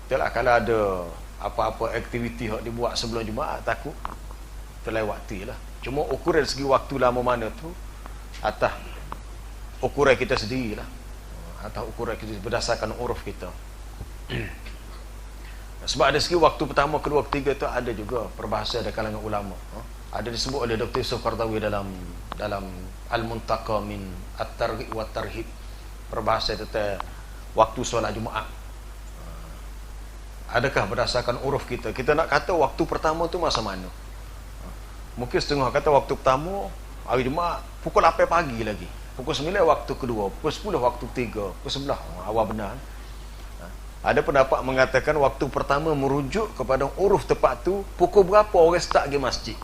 Itulah kalau ada apa-apa aktiviti yang dibuat sebelum Jumaat, takut terlewati lah. Cuma ukuran segi waktu lama mana tu atas ukuran kita sendiri lah, atas ukuran kita berdasarkan uruf kita. Sebab ada segi waktu pertama, kedua, ketiga tu ada juga perbahasan dari kalangan ulama. Ada disebut oleh Dr. Yusuf Qardawi dalam Al-Muntaqa min At-Targhib wa Tarhib, perbahasan tentang waktu solat Jumaat. Adakah berdasarkan uruf kita, kita nak kata waktu pertama tu masa mana? Mungkin setengah kata waktu pertama hari Jumaat pukul 8 pagi lagi, pukul 9 waktu kedua, pukul 10 waktu ketiga, pukul 11 awal benar. Ada pendapat mengatakan waktu pertama merujuk kepada uruf tempat tu, pukul berapa orang start pergi masjid.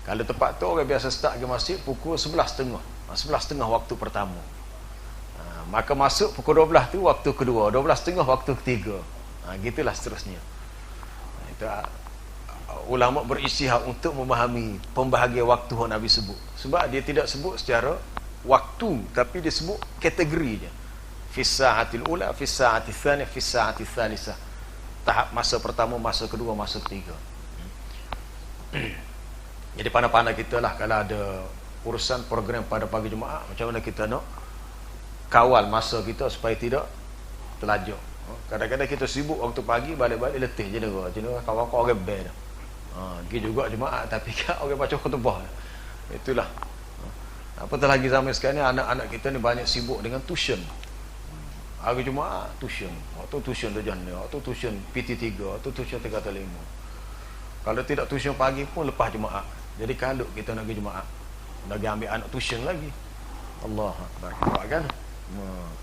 Kalau tempat tu orang biasa start pergi masjid pukul 11.30, 11.30 waktu pertama. Maka masuk pukul 12 tu waktu kedua, 12.30 waktu ketiga. Gitulah seterusnya. Itu ulama beristihad untuk memahami pembahagian waktu yang Nabi sebut. Sebab dia tidak sebut secara waktu, tapi dia sebut kategori je. Fi sa'atil ula, fi sa'atil thaniyah, fi sa'atil thalisah. Tahap masa pertama, masa kedua, masa ketiga. Jadi pandai-pandai kita lah kalau ada urusan program pada pagi Jumaat, macam mana kita nak kawal masa kita supaya tidak terlajak. Kadang-kadang kita sibuk waktu pagi, balik-balik letih cedera kawan-kawan orang band. Pergi juga Jumaat tapi kan orang baca khutbah. Itulah. Apatah lagi zaman sekarang ni anak-anak kita ni banyak sibuk dengan tuition. Hari Jumaat tuition, waktu tuition darjana, waktu tuition PT3, waktu tuition 305. Kalau tidak tuition pagi pun lepas Jumaat. Jadi kalau kita nak pergi Jumaat, nak pergi ambil anak tuition lagi. Allah Akbar. Kan?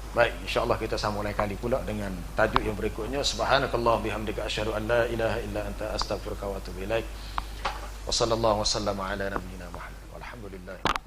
Baik, insya-Allah kita sambung lain kali pula dengan tajuk yang berikutnya. Subhanakallah bihamdika asyhadu an la ilaha illa anta astaghfiruka wa atubu ilaik. Wa sallallahu wasallama ala nabiyyina Muhammad. Walhamdulillah.